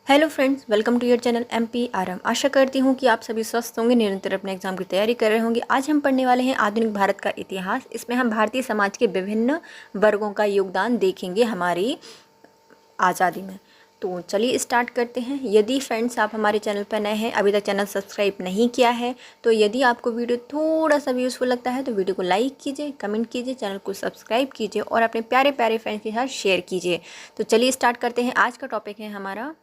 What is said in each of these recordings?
Hello friends, welcome to your channel MPRM। आशा करती हूँ कि आप सभी स्वस्थ होंगे, निरंतर अपने एग्जाम की तैयारी कर रहे होंगे। आज हम पढ़ने वाले हैं आधुनिक भारत का इतिहास। इसमें हम भारतीय समाज के विभिन्न वर्गों का योगदान देखेंगे हमारी आज़ादी में। तो चलिए स्टार्ट करते हैं। यदि फ्रेंड्स आप हमारे चैनल पर नए हैं, अभी तक चैनल सब्सक्राइब नहीं किया है, तो यदि आपको वीडियो थोड़ा सा भी यूज़फुल लगता है तो वीडियो को लाइक कीजिए, कमेंट कीजिए, चैनल को सब्सक्राइब कीजिए और अपने प्यारे प्यारे फ्रेंड्स के साथ शेयर कीजिए। तो चलिए स्टार्ट करते हैं। आज का टॉपिक है हमारा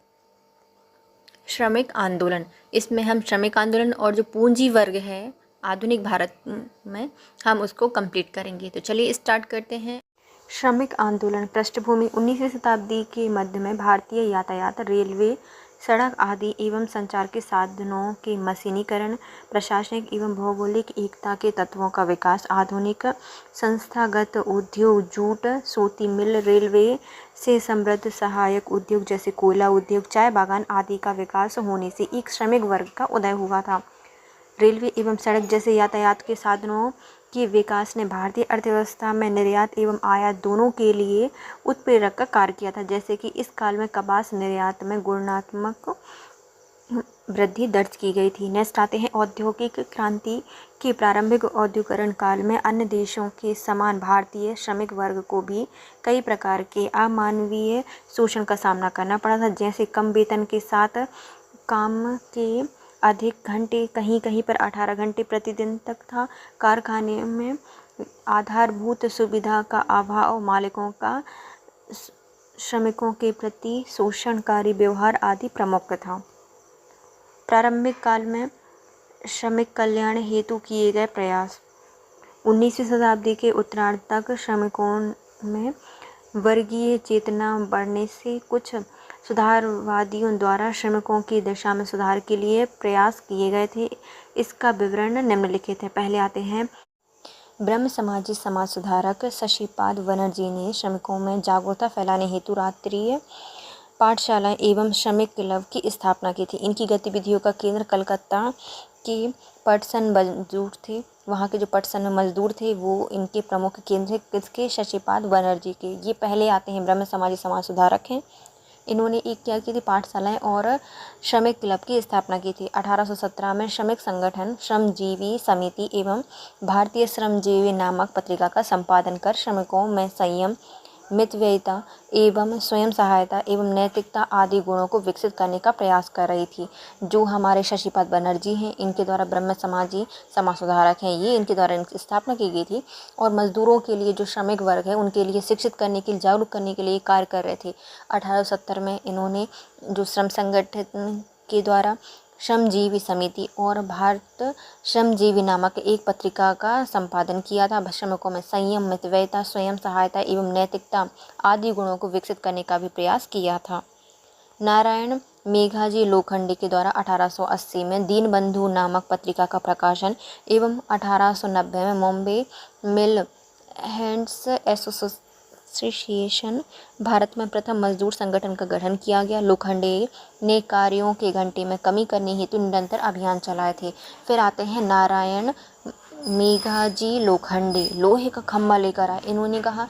श्रमिक आंदोलन। इसमें हम श्रमिक आंदोलन और जो पूंजी वर्ग है आधुनिक भारत में, हम उसको कंप्लीट करेंगे। तो चलिए स्टार्ट करते हैं। श्रमिक आंदोलन पृष्ठभूमि 19वीं शताब्दी के मध्य में भारतीय यातायात, रेलवे, सड़क आदि एवं संचार के साधनों के मशीनीकरण, प्रशासनिक एवं भौगोलिक एकता के तत्वों का विकास, आधुनिक संस्थागत उद्योग, जूट, सूती मिल, रेलवे से समृद्ध सहायक उद्योग जैसे कोयला उद्योग, चाय बागान आदि का विकास होने से एक श्रमिक वर्ग का उदय हुआ था। रेलवे एवं सड़क जैसे यातायात के साधनों के विकास ने भारतीय अर्थव्यवस्था में निर्यात एवं आयात दोनों के लिए उत्प्रेरक का कार्य किया था। जैसे कि इस काल में कपास निर्यात में गुणात्मक वृद्धि दर्ज की गई थी। नेक्स्ट आते हैं औद्योगिक क्रांति के प्रारंभिक औद्योगिकरण काल में अन्य देशों के समान भारतीय श्रमिक वर्ग को भी कई प्रकार के अमानवीय शोषण का सामना करना पड़ा था। जैसे कम वेतन के साथ काम के अधिक घंटे, कहीं कहीं पर 18 घंटे प्रतिदिन तक था। कारखाने में आधारभूत सुविधा का अभाव, मालिकों का श्रमिकों के प्रति शोषणकारी व्यवहार आदि प्रमुख था। प्रारंभिक काल में श्रमिक कल्याण हेतु किए गए प्रयास। 19वीं शताब्दी के उत्तरार्ध तक श्रमिकों में वर्गीय चेतना बढ़ने से कुछ सुधारवादियों द्वारा श्रमिकों की दशा में सुधार के लिए प्रयास किए गए थे। इसका विवरण निम्नलिखित है। पहले आते हैं ब्रह्म समाजी समाज सुधारक शशिपाद बनर्जी ने श्रमिकों में जागरूकता फैलाने हेतु रात्रिय पाठशाला एवं श्रमिक क्लब की स्थापना की थी। इनकी गतिविधियों का केंद्र कलकत्ता के पटसन मजदूर थे। वहाँ के जो पटसन मजदूर थे वो इनके प्रमुख केंद्र थे। किसके? शशिपाद बनर्जी के। ये पहले आते हैं, ब्रह्म समाजी समाज सुधारक हैं। इन्होंने एक क्या की थी? पाठशालाएं और श्रमिक क्लब की स्थापना की थी। 1817 में श्रमिक संगठन श्रमजीवी समिति एवं भारतीय श्रमजीवी नामक पत्रिका का संपादन कर श्रमिकों में संयम, मितव्ययिता एवं स्वयं सहायता एवं नैतिकता आदि गुणों को विकसित करने का प्रयास कर रही थी। जो हमारे शशिपाद बनर्जी हैं, इनके द्वारा ब्रह्म समाजी समाज सुधारक हैं, ये इनके द्वारा इनकी स्थापना की गई थी। और मजदूरों के लिए, जो श्रमिक वर्ग है, उनके लिए शिक्षित करने के लिए, जागरूक करने के लिए कार्य कर रहे थे। 1870 में इन्होंने जो श्रम संगठन के द्वारा श्रमजीवी समिति और भारत श्रमजीवी नामक एक पत्रिका का संपादन किया था। श्रमिकों में संयम, मितव्ययिता, स्वयं सहायता एवं नैतिकता आदि गुणों को विकसित करने का भी प्रयास किया था। नारायण मेघाजी लोखंडे के द्वारा 1880 में दीनबंधु नामक पत्रिका का प्रकाशन एवं 1890 में बॉम्बे मिल हैंड्स एसोसिएशन भारत में प्रथम मजदूर संगठन का गठन किया गया। लोखंडे ने कार्यों के घंटे में कमी करने हेतु निरंतर अभियान चलाए थे। फिर आते हैं नारायण मेघाजी लोखंडे, लोहे का खम्भा लेकर आए। इन्होंने कहा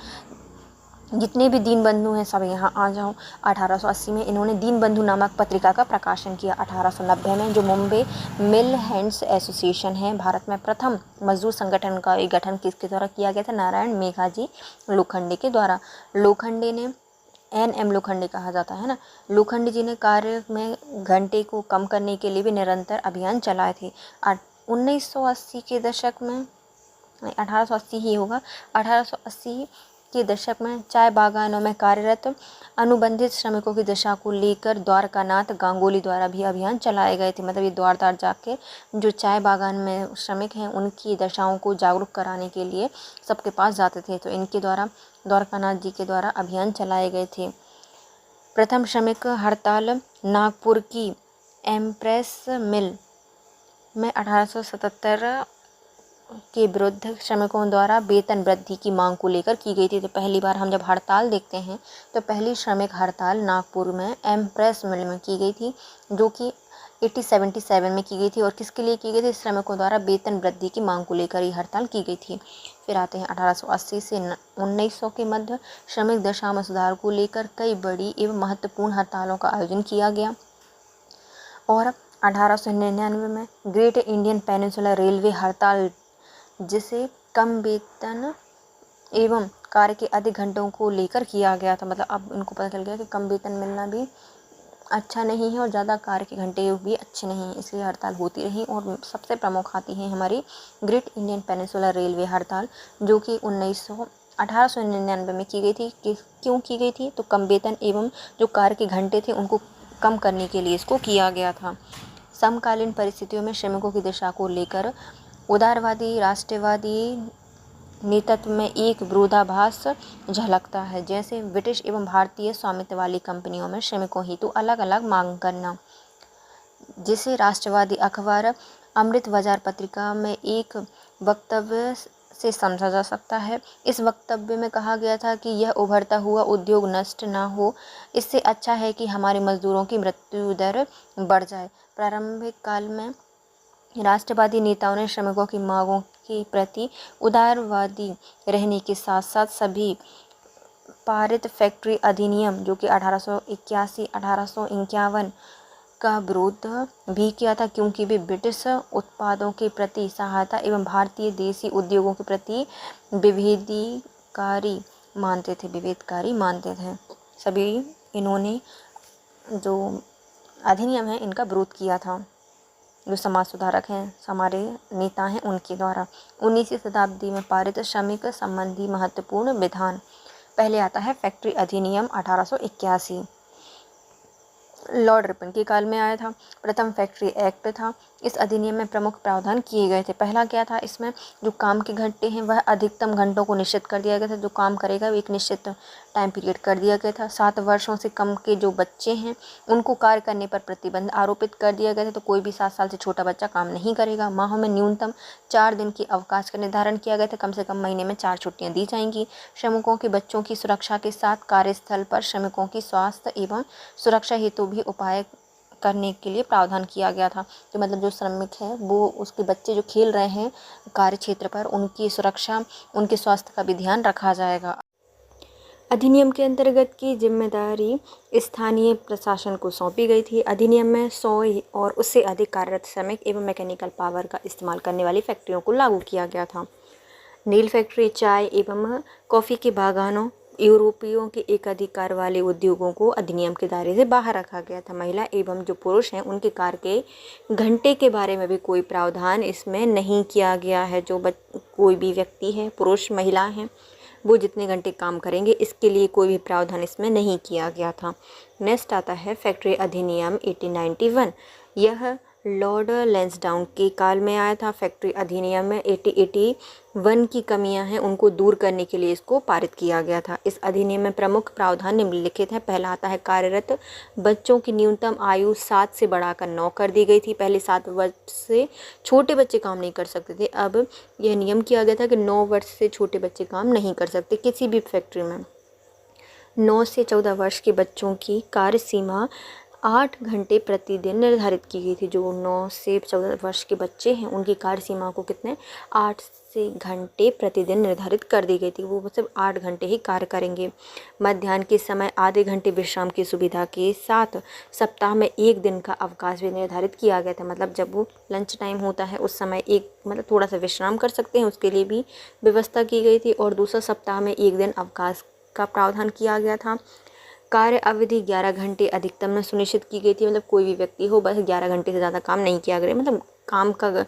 जितने भी दीनबंधु हैं सब यहाँ आ जाओ। 1880 में इन्होंने दीनबंधु नामक पत्रिका का प्रकाशन किया। 1890 में जो मुंबई मिल हैंड्स एसोसिएशन है, भारत में प्रथम मजदूर संगठन का गठन किसके द्वारा किया गया था? नारायण मेघाजी लोखंडे के द्वारा। लोखंडे ने NM लोखंडे कहा जाता है ना। लोखंडे जी ने कार्य में घंटे को कम करने के लिए भी निरंतर अभियान चलाए थे। 1980 के दशक में, 1880 ही होगा, 1880 के दशक में चाय बागानों में कार्यरत अनुबंधित श्रमिकों की दशा को लेकर द्वारकानाथ गांगुली द्वारा भी अभियान चलाए गए थे। मतलब ये द्वार द्वार जाके जो चाय बागान में श्रमिक हैं उनकी दशाओं को जागरूक कराने के लिए सबके पास जाते थे। तो इनके द्वारा, द्वारकानाथ जी के द्वारा अभियान चलाए गए थे। प्रथम श्रमिक हड़ताल नागपुर की एम्प्रेस मिल में 1877 के विरुद्ध श्रमिकों द्वारा वेतन वृद्धि की मांग को लेकर की गई थी। तो पहली बार हम जब हड़ताल देखते हैं तो पहली श्रमिक हड़ताल नागपुर में एम्प्रेस मिल में की गई थी, जो कि 1877 में की गई थी। और किसके लिए की गई थी? श्रमिकों द्वारा वेतन वृद्धि की मांग को लेकर ये हड़ताल की गई थी। फिर आते हैं 1880 से 1900 के मध्य श्रमिक दशा में सुधार को लेकर कई बड़ी एवं महत्वपूर्ण हड़तालों का आयोजन किया गया। और 1899 में ग्रेट इंडियन पेनिनसुला रेलवे हड़ताल, जिसे कम वेतन एवं कार्य के अधिक घंटों को लेकर किया गया था। मतलब अब इनको पता चल गया कि कम वेतन मिलना भी अच्छा नहीं है और ज़्यादा कार्य के घंटे भी अच्छे नहीं हैं, इसलिए हड़ताल होती रही। और सबसे प्रमुख आती है हमारी ग्रेट इंडियन पेनिनसुला रेलवे हड़ताल, जो कि 1899 में की गई थी। क्यों की गई थी? तो कम वेतन एवं जो कार्य के घंटे थे उनको कम करने के लिए इसको किया गया था। समकालीन परिस्थितियों में श्रमिकों की दशा को लेकर उदारवादी राष्ट्रवादी नेतृत्व में एक विरोधाभास झलकता है, जैसे ब्रिटिश एवं भारतीय स्वामित्व वाली कंपनियों में श्रमिकों हेतु अलग अलग मांग करना, जिसे राष्ट्रवादी अखबार अमृत बाजार पत्रिका में एक वक्तव्य से समझा जा सकता है। इस वक्तव्य में कहा गया था कि यह उभरता हुआ उद्योग नष्ट न हो, इससे अच्छा है कि हमारे मजदूरों की मृत्यु दर बढ़ जाए। प्रारंभिक काल में राष्ट्रवादी नेताओं ने श्रमिकों की मांगों के प्रति उदारवादी रहने के साथ साथ सभी पारित फैक्ट्री अधिनियम, जो कि 1881-1851 का विरोध भी किया था, क्योंकि वे ब्रिटिश उत्पादों के प्रति सहायता एवं भारतीय देसी उद्योगों के प्रति विभेदकारी मानते थे। सभी इन्होंने जो अधिनियम है इनका विरोध किया था। जो समाज सुधारक हैं, हमारे नेता हैं, उनके द्वारा 19वीं शताब्दी में पारित श्रमिक संबंधी महत्वपूर्ण विधान। पहले आता है फैक्ट्री अधिनियम 1881, लॉर्ड रिपन के काल में आया था। प्रथम फैक्ट्री एक्ट था। इस अधिनियम में प्रमुख प्रावधान किए गए थे। पहला क्या था? इसमें जो काम के घंटे हैं वह अधिकतम घंटों को निश्चित कर दिया गया था। जो काम करेगा वो एक निश्चित टाइम पीरियड कर दिया गया था। 7 वर्षों से कम के जो बच्चे हैं उनको कार्य करने पर प्रतिबंध आरोपित कर दिया गया था। तो कोई भी 7 साल से छोटा बच्चा काम नहीं करेगा। माह में न्यूनतम 4 दिन के अवकाश का निर्धारण किया गया था। कम से कम महीने में 4 छुट्टियाँ दी जाएंगी। श्रमिकों के बच्चों की सुरक्षा के साथ कार्यस्थल पर श्रमिकों की स्वास्थ्य एवं सुरक्षा हेतु भी उपाय करने के लिए प्रावधान किया गया था। तो मतलब जो श्रमिक है वो उसके बच्चे जो खेल रहे हैं कार्य क्षेत्र पर, उनकी सुरक्षा, उनके स्वास्थ्य का भी ध्यान रखा जाएगा। अधिनियम के अंतर्गत की जिम्मेदारी स्थानीय प्रशासन को सौंपी गई थी। अधिनियम में 100 और उससे अधिक कार्यरत श्रमिक एवं मैकेनिकल पावर का इस्तेमाल करने वाली फैक्ट्रियों को लागू किया गया था। नील फैक्ट्री, चाय एवं कॉफ़ी के बागानों, यूरोपियों के एकाधिकार वाले उद्योगों को अधिनियम के दायरे से बाहर रखा गया था। महिला एवं जो पुरुष हैं उनके कार्य के घंटे के बारे में भी कोई प्रावधान इसमें नहीं किया गया है। जो कोई भी व्यक्ति है, पुरुष महिला हैं, वो जितने घंटे काम करेंगे इसके लिए कोई भी प्रावधान इसमें नहीं किया गया था। नेक्स्ट आता है फैक्ट्री अधिनियम 1891। यह लॉर्ड लैंसडाउन के काल में आया था। फैक्ट्री अधिनियम में 1881 की कमियां हैं उनको दूर करने के लिए इसको पारित किया गया था। इस अधिनियम में प्रमुख प्रावधान निम्नलिखित हैं। पहला आता है कार्यरत बच्चों की न्यूनतम आयु 7 से बढ़ाकर 9 कर दी गई थी। पहले 7 वर्ष से छोटे बच्चे काम नहीं कर सकते थे। अब यह नियम किया गया था कि 9 वर्ष से छोटे बच्चे काम नहीं कर सकते किसी भी फैक्ट्री में। 9 से 14 वर्ष के बच्चों की कार्य सीमा 8 घंटे प्रतिदिन निर्धारित की गई थी। जो 9 से 14 वर्ष के बच्चे हैं उनकी कार्य सीमा को कितने 8 से घंटे प्रतिदिन निर्धारित कर दी गई थी। वो सिर्फ 8 घंटे ही कार्य करेंगे। मध्याह्न के समय आधे घंटे विश्राम की सुविधा के साथ सप्ताह में 1 दिन का अवकाश भी निर्धारित किया गया था। मतलब जब वो लंच टाइम होता है उस समय एक मतलब थोड़ा सा विश्राम कर सकते हैं, उसके लिए भी व्यवस्था की गई थी। और दूसरा सप्ताह में 1 दिन अवकाश का प्रावधान किया गया था। कार्य अवधि 11 घंटे अधिकतम में सुनिश्चित की गई थी। मतलब कोई भी व्यक्ति हो बस 11 घंटे से ज़्यादा काम नहीं किया करे। मतलब काम का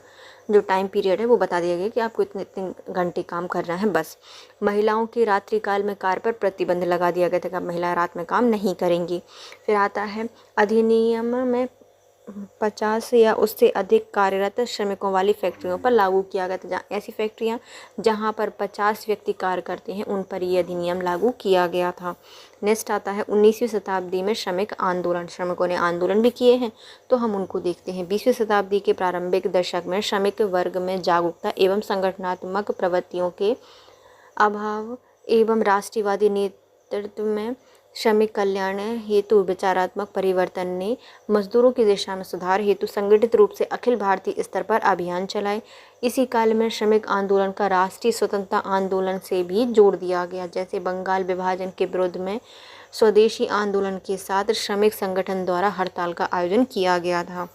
जो टाइम पीरियड है वो बता दिया गया कि आपको इतने इतने घंटे काम करना है बस। महिलाओं के रात्रिकाल में कार्य पर प्रतिबंध लगा दिया गया था कि अब महिलाएं रात में काम नहीं करेंगी। फिर आता है अधिनियम में 50 या उससे अधिक कार्यरत श्रमिकों वाली फैक्ट्रियों पर लागू किया गया था। जहाँ ऐसी फैक्ट्रियाँ जहाँ पर 50 व्यक्ति कार्य करते हैं उन पर यह अधिनियम लागू किया गया था। नेक्स्ट आता है 19वीं शताब्दी में श्रमिक आंदोलन। श्रमिकों ने आंदोलन भी किए हैं, तो हम उनको देखते हैं। 20वीं शताब्दी के प्रारंभिक दशक में श्रमिक वर्ग में जागरूकता एवं संगठनात्मक प्रवृत्तियों के अभाव एवं राष्ट्रवादी नेतृत्व में श्रमिक कल्याण हेतु विचारात्मक परिवर्तन ने मजदूरों की दिशा में सुधार हेतु संगठित रूप से अखिल भारतीय स्तर पर अभियान चलाए। इसी काल में श्रमिक आंदोलन का राष्ट्रीय स्वतंत्रता आंदोलन से भी जोड़ दिया गया। जैसे बंगाल विभाजन के विरोध में स्वदेशी आंदोलन के साथ श्रमिक संगठन द्वारा हड़ताल का आयोजन किया गया था।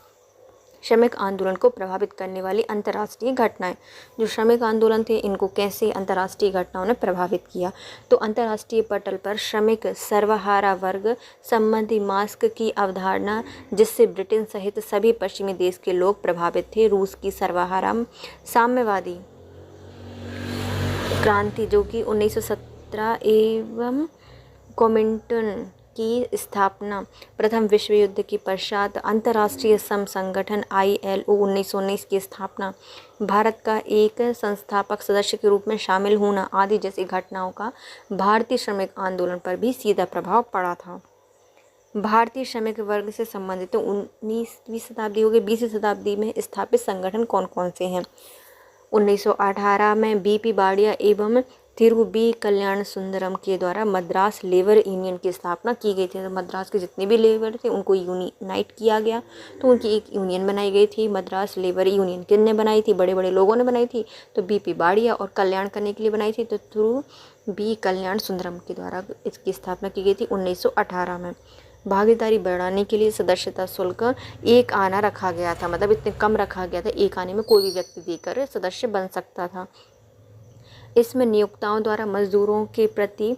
श्रमिक आंदोलन को प्रभावित करने वाली अंतर्राष्ट्रीय घटनाएं। जो श्रमिक आंदोलन थे, इनको कैसे अंतर्राष्ट्रीय घटनाओं ने प्रभावित किया, तो अंतर्राष्ट्रीय पटल पर श्रमिक सर्वहारा वर्ग संबंधी मास्क की अवधारणा, जिससे ब्रिटेन सहित सभी पश्चिमी देश के लोग प्रभावित थे। रूस की सर्वहारा साम्यवादी क्रांति, जो कि 1917 एवं कॉमिंटन की स्थापना, प्रथम विश्व युद्ध के पश्चात अंतर्राष्ट्रीय श्रम संगठन ILO 1919 की स्थापना, भारत का एक संस्थापक सदस्य के रूप में शामिल होना आदि जैसी घटनाओं का भारतीय श्रमिक आंदोलन पर भी सीधा प्रभाव पड़ा था। भारतीय श्रमिक वर्ग से संबंधित 19वीं शताब्दी हो गई। 20वीं शताब्दी में स्थापित संगठन कौन कौन से हैं? 1918 में BP बाड़िया एवं थिरु B कल्याण सुंदरम के द्वारा मद्रास लेबर यूनियन की स्थापना की गई थी। तो मद्रास के जितने भी लेबर थे उनको यूनाइट किया गया, तो उनकी एक यूनियन बनाई गई थी, मद्रास लेबर यूनियन। किसने बनाई थी? बड़े बड़े लोगों ने बनाई थी। तो BP बाड़िया और कल्याण करने के लिए बनाई थी, तो थिरु B कल्याण सुंदरम के द्वारा इसकी स्थापना की गई थी 1918 में। भागीदारी बढ़ाने के लिए सदस्यता शुल्क 1 आना रखा गया था, मतलब इतने कम रखा गया था, 1 आने में कोई भी व्यक्ति देकर सदस्य बन सकता था। इसमें नियोक्ताओं द्वारा मजदूरों के प्रति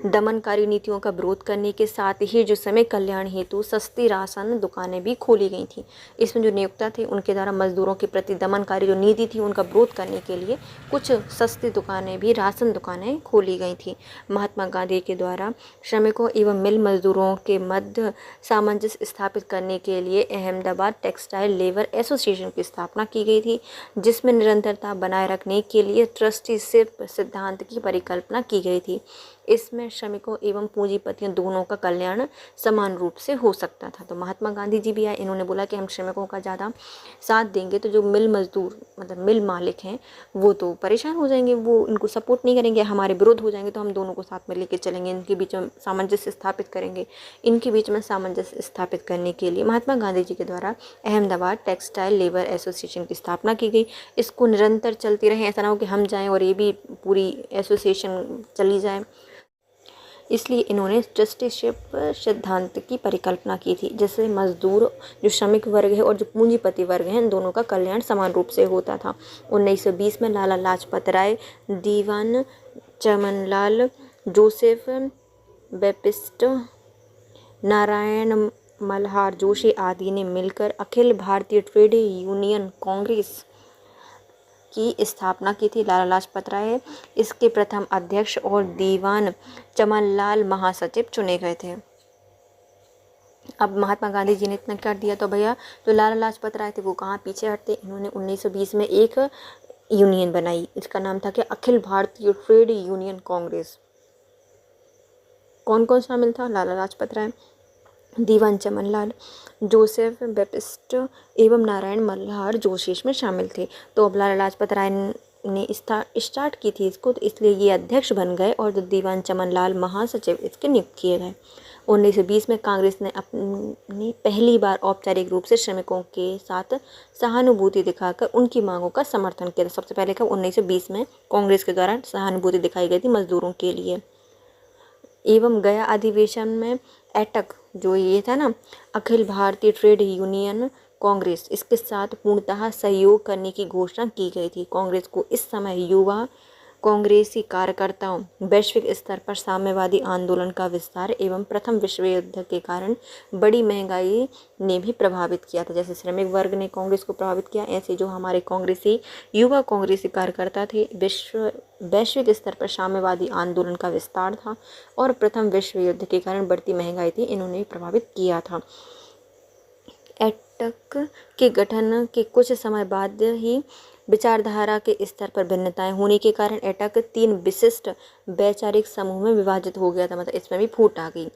दमनकारी नीतियों का विरोध करने के साथ ही जो श्रमिक कल्याण हेतु सस्ती राशन दुकानें भी खोली गई थी। इसमें जो नियोक्ता थे उनके द्वारा मजदूरों के प्रति दमनकारी जो नीति थी उनका विरोध करने के लिए कुछ सस्ती दुकानें भी, राशन दुकानें खोली गई थी। महात्मा गांधी के द्वारा श्रमिकों एवं मिल मजदूरों के मध्य सामंजस्य स्थापित करने के लिए अहमदाबाद टेक्सटाइल लेबर एसोसिएशन की स्थापना की गई थी, जिसमें निरंतरता बनाए रखने के लिए ट्रस्टीशिप सिद्धांत की परिकल्पना की गई थी। इसमें श्रमिकों एवं पूंजीपतियों दोनों का कल्याण समान रूप से हो सकता था। तो महात्मा गांधी जी भी आए, इन्होंने बोला कि हम श्रमिकों का ज़्यादा साथ देंगे तो जो मिल मजदूर मतलब मिल मालिक हैं वो तो परेशान हो जाएंगे, वो इनको सपोर्ट नहीं करेंगे, हमारे विरोध हो जाएंगे, तो हम दोनों को साथ में लेके चलेंगे, इनके बीच में सामंजस्य स्थापित करेंगे। इनके बीच में सामंजस्य स्थापित करने के लिए महात्मा गांधी जी के द्वारा अहमदाबाद टेक्सटाइल लेबर एसोसिएशन की स्थापना की गई। इसको निरंतर चलती रहे, ऐसा ना हो कि हम जाएँ और ये भी पूरी एसोसिएशन चली जाए, इसलिए इन्होंने ट्रस्टीशिप सिद्धांत की परिकल्पना की थी, जिससे मजदूर जो श्रमिक वर्ग है और जो पूंजीपति वर्ग हैं, इन दोनों का कल्याण समान रूप से होता था। 1920 में लाला लाजपत राय, दीवान चमनलाल, जोसेफ बैप्टिस्ट, नारायण मल्हार जोशी आदि ने मिलकर अखिल भारतीय ट्रेड यूनियन कांग्रेस की स्थापना की थी। लाला लाजपत राय इसके प्रथम अध्यक्ष और दीवान चमनलाल महासचिव चुने गए थे। अब महात्मा गांधी जी ने इतना कर दिया तो भैया तो लाला लाजपत राय थे वो कहाँ पीछे हटते। इन्होंने 1920 में एक यूनियन बनाई, इसका नाम था कि अखिल भारतीय ट्रेड यूनियन कांग्रेस। कौन कौन शामिल था? लाला लाजपत राय, दीवान चमनलाल, जोसेफ बैप्टिस्ट एवं नारायण मल्हार जोशी में शामिल थे। तो अब लाला लाजपत राय ने स्टार्ट की थी इसको, तो इसलिए ये अध्यक्ष बन गए और दीवान चमनलाल महासचिव इसके नियुक्त किए गए। 1920 में कांग्रेस ने अपनी पहली बार औपचारिक रूप से श्रमिकों के साथ सहानुभूति दिखाकर उनकी मांगों का समर्थन किया था। सबसे पहले कब? 1920 में कांग्रेस के द्वारा सहानुभूति दिखाई गई थी मजदूरों के लिए। एवं गया अधिवेशन में एटक जो ये था ना, अखिल भारतीय ट्रेड यूनियन कांग्रेस, इसके साथ पूर्णतः सहयोग करने की घोषणा की गई थी। कांग्रेस को इस समय युवा कांग्रेसी कार्यकर्ताओं, वैश्विक स्तर पर साम्यवादी आंदोलन का विस्तार एवं प्रथम विश्व युद्ध के कारण बड़ी महंगाई ने भी प्रभावित किया था। जैसे श्रमिक वर्ग ने कांग्रेस को प्रभावित किया, ऐसे जो हमारे कांग्रेसी युवा कांग्रेसी कार्यकर्ता थे, वैश्विक स्तर पर साम्यवादी आंदोलन का विस्तार था और प्रथम विश्व युद्ध के कारण बढ़ती महंगाई थी, इन्होंने प्रभावित किया था। एटक के गठन के कुछ समय बाद ही विचारधारा के स्तर पर भिन्नताएं होने के कारण एटक 3 विशिष्ट वैचारिक समूह में विभाजित हो गया था। मतलब इसमें भी फूट आ गई।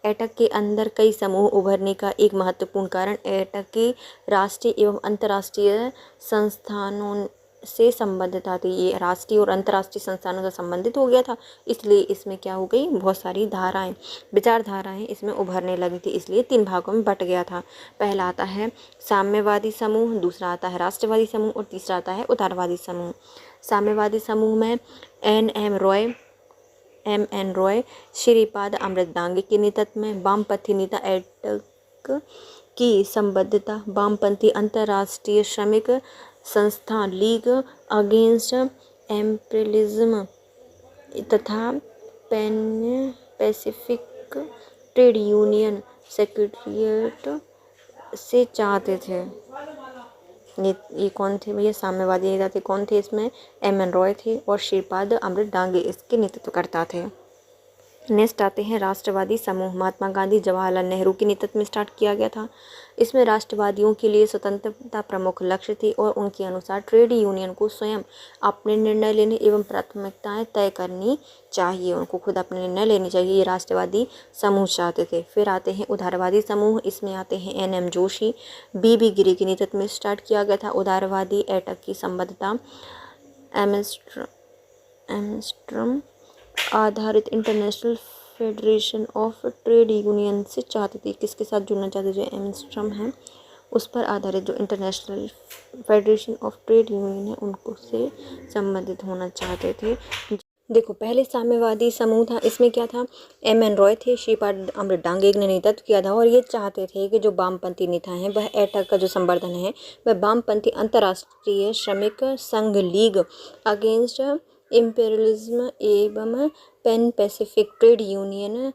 एटक के अंदर कई समूह उभरने का एक महत्वपूर्ण कारण एटक की राष्ट्रीय एवं अंतर्राष्ट्रीय संस्थानों से संबद्धता थी। ये राष्ट्रीय और अंतर्राष्ट्रीय संस्थानों से संबंधित हो गया था, इसलिए इसमें क्या हो गई, बहुत सारी धाराएं, विचारधाराएं इसमें उभरने लगी थी, इसलिए 3 भागों में बट गया था। पहला आता है साम्यवादी समूह, दूसरा आता है राष्ट्रवादी समूह और तीसरा आता है उदारवादी समूह। साम्यवादी समूह में एम एन रॉय, श्रीपाद अमृत डांगे के नेतृत्व में वामपंथी नेता एटक की संबद्धता, वामपंथी अंतर्राष्ट्रीय श्रमिक संस्थान लीग अगेंस्ट एम्पेरियलिज्म तथा pan Pacific trade union secretariat से चाहते थे। ये कौन थे भैया, साम्यवादी नेता थे। कौन थे इसमें, एम.एन. रॉय थे और श्रीपाद अमृत डांगे इसके नेतृत्व करता थे। नेक्स्ट आते हैं राष्ट्रवादी समूह। महात्मा गांधी जवाहरलाल नेहरू के नेतृत्व में स्टार्ट किया गया था। इसमें राष्ट्रवादियों के लिए स्वतंत्रता प्रमुख लक्ष्य थी और उनके अनुसार ट्रेड यूनियन को स्वयं अपने निर्णय लेने एवं प्राथमिकताएं तय करनी चाहिए, उनको खुद अपने निर्णय लेने चाहिए, ये राष्ट्रवादी समूह चाहते थे। फिर आते हैं उदारवादी समूह। इसमें आते हैं एन.एम. जोशी, बी.बी. गिरी के नेतृत्व में स्टार्ट किया गया था। उदारवादी एटक की संबद्धता एम्स्टर्डम आधारित international federation of trade union से चाहते थे। किसके साथ जुड़ना चाहते थे, जो एम्स्टर्डम है उस पर आधारित जो international federation of trade union है उनको से संबंधित होना चाहते थे। देखो, पहले साम्यवादी समूह था, इसमें क्या था, एम.एन. रॉय थे, श्रीपाद अमृत डांगे ने नेतृत्व किया था और ये चाहते थे कि जो वामपंथी नेता हैं वह एटक का जो संवर्धन है वह वामपंथी अंतर्राष्ट्रीय श्रमिक संघ लीग अगेंस्ट इम्पेरियलिज्म एवं pan Pacific trade union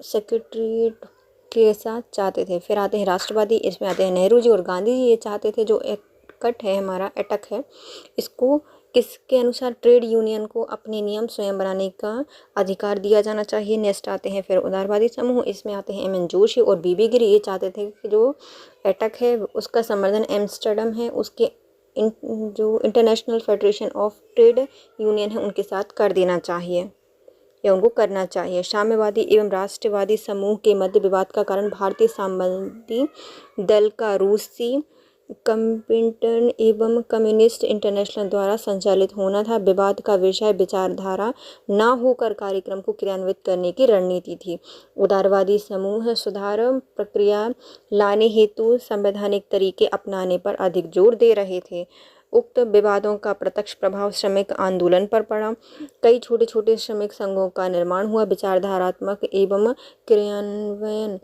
secretariat के साथ चाहते थे। फिर आते हैं राष्ट्रवादी। इसमें आते हैं नेहरू जी और गांधी जी। ये चाहते थे जो एटक है, हमारा एटक है, इसको किसके अनुसार, ट्रेड यूनियन को अपने नियम स्वयं बनाने का अधिकार दिया जाना चाहिए। नेक्स्ट आते हैं फिर उदारवादी समूह। इसमें आते हैं एम.एन. जोशी और बी.बी. गिरी। ये चाहते थे कि जो एटक है उसका संवर्धन एम्स्टर्डम है उसके जो international federation of trade union है उनके साथ कर देना चाहिए या उनको करना चाहिए। साम्यवादी एवं राष्ट्रवादी समूह के मध्य विवाद का कारण भारतीय साम्यवादी दल का रूसी कम्पिंटन एवं कम्युनिस्ट इंटरनेशनल द्वारा संचालित होना था। विवाद का विषय विचारधारा न होकर कार्यक्रम को क्रियान्वित करने की रणनीति थी। उदारवादी समूह सुधार प्रक्रिया लाने हेतु संवैधानिक तरीके अपनाने पर अधिक जोर दे रहे थे। उक्त विवादों का प्रत्यक्ष प्रभाव श्रमिक आंदोलन पर पड़ा। कई छोटे छोटे श्रमिक संघों का निर्माण हुआ। विचारधारात्मक एवं क्रियान्वयन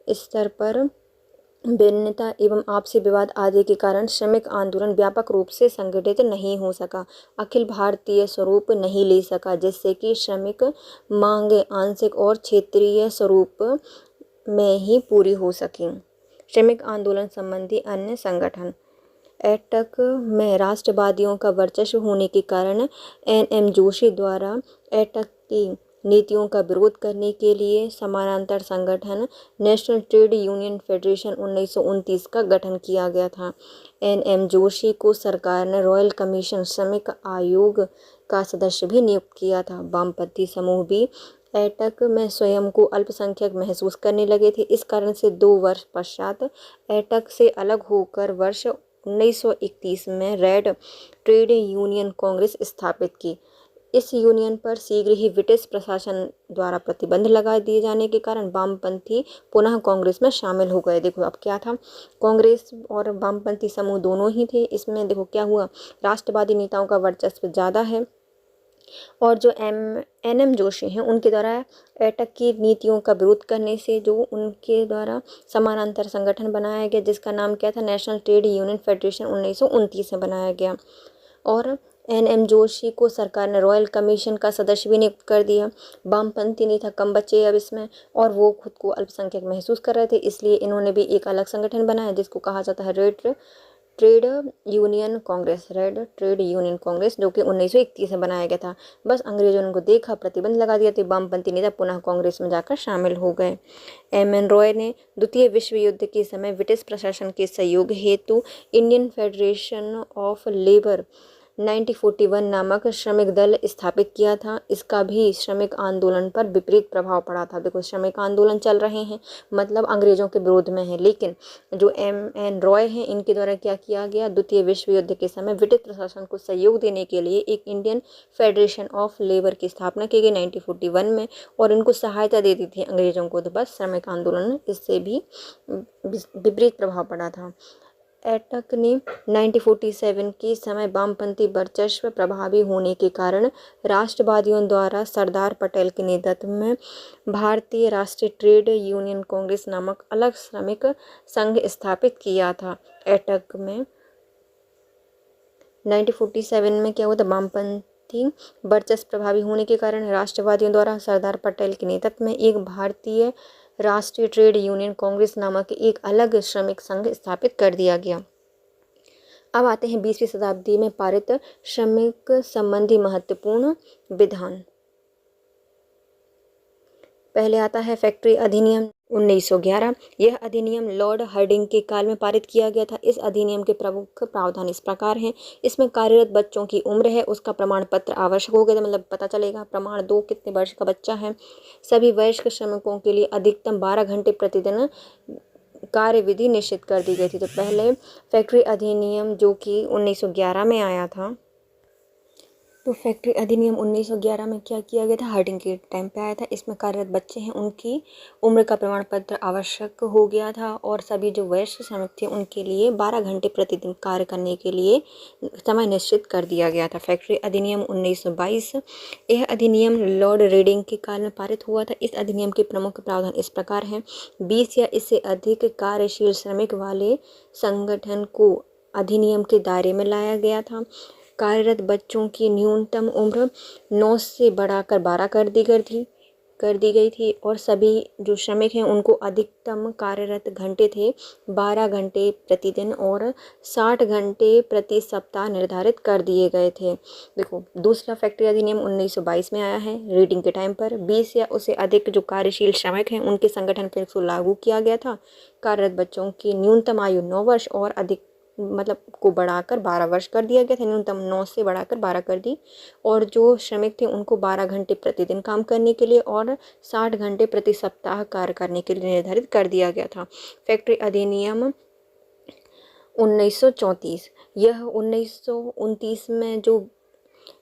स्तर पर भिन्नता एवं आपसी विवाद आदि के कारण श्रमिक आंदोलन व्यापक रूप से संगठित नहीं हो सका, अखिल भारतीय स्वरूप नहीं ले सका, जिससे कि श्रमिक मांगे आंशिक और क्षेत्रीय स्वरूप में ही पूरी हो सकी। श्रमिक आंदोलन संबंधी अन्य संगठन। एटक में राष्ट्रवादियों का वर्चस्व होने के कारण एन.एम. जोशी द्वारा एटक की नीतियों का विरोध करने के लिए समानांतर संगठन नेशनल ट्रेड यूनियन फेडरेशन 1929 का गठन किया गया था। एन.एम. जोशी को सरकार ने रॉयल कमीशन श्रमिक आयोग का सदस्य भी नियुक्त किया था। वामपंथी समूह भी एटक में स्वयं को अल्पसंख्यक महसूस करने लगे थे। इस कारण से 2 वर्ष पश्चात एटक से अलग होकर वर्ष 1931 में रेड ट्रेड यूनियन कांग्रेस स्थापित की। इस यूनियन पर शीघ्र ही ब्रिटिश प्रशासन द्वारा प्रतिबंध लगा दिए जाने के कारण वामपंथी पुनः कांग्रेस में शामिल हो गए। देखो अब क्या था, कांग्रेस और वामपंथी समूह दोनों ही थे। इसमें देखो क्या हुआ, राष्ट्रवादी नेताओं का वर्चस्व ज़्यादा है और जो एन.एम. जोशी हैं उनके द्वारा एटक की नीतियों का विरोध करने से जो उनके द्वारा समानांतर संगठन बनाया गया जिसका नाम क्या था, नेशनल ट्रेड यूनियन फेडरेशन 1929 में बनाया गया। और एन.एम. जोशी को सरकार ने रॉयल कमीशन का सदस्य भी नियुक्त कर दिया। वामपंथी नेता कम बचे अब इसमें और वो खुद को अल्पसंख्यक महसूस कर रहे थे, इसलिए इन्होंने भी एक अलग संगठन बनाया जिसको कहा जाता है red trade union Congress, red trade union Congress, जो कि 1931 में बनाया गया था। बस अंग्रेजों ने उनको देखा, प्रतिबंध लगा दिया, तो वामपंथी नेता पुनः कांग्रेस में जाकर शामिल हो गए। एम.एन. रॉय ने द्वितीय विश्व युद्ध के समय ब्रिटिश प्रशासन के सहयोग हेतु इंडियन फेडरेशन ऑफ लेबर 1941 नामक श्रमिक दल स्थापित किया था। इसका भी श्रमिक आंदोलन पर विपरीत प्रभाव पड़ा था। देखो, श्रमिक आंदोलन चल रहे हैं, मतलब अंग्रेजों के विरोध में है, लेकिन जो एम.एन. रॉय हैं, इनके द्वारा क्या किया गया, द्वितीय विश्व युद्ध के समय ब्रिटिश प्रशासन को सहयोग देने के लिए एक इंडियन फेडरेशन ऑफ लेबर की स्थापना की गई 1941 में, और इनको सहायता देती थी अंग्रेजों को। तो बस श्रमिक आंदोलन इससे भी विपरीत प्रभाव पड़ा था। एटक ने 1947 के समय वामपंथी वर्चस्व प्रभावी होने के कारण राष्ट्रवादियों द्वारा सरदार पटेल के नेतृत्व में भारतीय राष्ट्रीय ट्रेड यूनियन कांग्रेस नामक अलग श्रमिक संघ स्थापित किया था। एटक में 1947 में क्या हुआ था, वामपंथी वर्चस्व प्रभावी होने के कारण राष्ट्रवादियों द्वारा सरदार पटेल के नेतृत्व में एक भारतीय राष्ट्रीय ट्रेड यूनियन कांग्रेस नामक एक अलग श्रमिक संघ स्थापित कर दिया गया। अब आते हैं 20वीं शताब्दी में पारित श्रमिक संबंधी महत्वपूर्ण विधान। पहले आता है फैक्ट्री अधिनियम 1911। यह अधिनियम लॉर्ड हार्डिंग के काल में पारित किया गया था। इस अधिनियम के प्रमुख प्रावधान इस प्रकार हैं। इसमें कार्यरत बच्चों की उम्र है, उसका प्रमाण पत्र आवश्यक हो गया था, मतलब पता चलेगा प्रमाण दो कितने वर्ष का बच्चा है। सभी वयस्क श्रमिकों के लिए अधिकतम 12 घंटे प्रतिदिन कार्यविधि निश्चित कर दी गई थी। तो पहले फैक्ट्री अधिनियम जो कि 1911 में आया था, तो फैक्ट्री अधिनियम 1911 में क्या किया गया था, हार्डिंग के टाइम पे आया था। इसमें कार्यरत बच्चे हैं, उनकी उम्र का प्रमाण पत्र आवश्यक हो गया था, और सभी जो वयस्क श्रमिक थे उनके लिए 12 घंटे प्रतिदिन कार्य करने के लिए समय निश्चित कर दिया गया था। फैक्ट्री अधिनियम 1922। यह अधिनियम लॉर्ड रीडिंग के काल में पारित हुआ था। इस अधिनियम के प्रमुख प्रावधान इस प्रकार हैं। 20 या इससे अधिक कार्यशील श्रमिक वाले संगठन को अधिनियम के दायरे में लाया गया था। कार्यरत बच्चों की न्यूनतम उम्र 9 से बढ़ाकर 12 कर दी गई थी, और सभी जो श्रमिक हैं उनको अधिकतम कार्यरत घंटे थे 12 घंटे प्रतिदिन और 60 घंटे प्रति सप्ताह निर्धारित कर दिए गए थे। देखो, दूसरा फैक्ट्री अधिनियम 1922 में आया है। रीडिंग के टाइम पर 20 या उससे अधिक जो कार्यशील श्रमिक हैं उनके संगठन पर इसको लागू किया गया था। कार्यरत बच्चों की न्यूनतम आयु 9 वर्ष और अधिक मतलब को बढ़ाकर 12 वर्ष कर दिया गया था। न्यूनतम 9 से बढ़ाकर 12 कर दी, और जो श्रमिक थे उनको 12 घंटे प्रतिदिन काम करने के लिए और 60 घंटे प्रति सप्ताह कार्य करने के लिए निर्धारित कर दिया गया था। फैक्ट्री अधिनियम 1934। यह 1929 में जो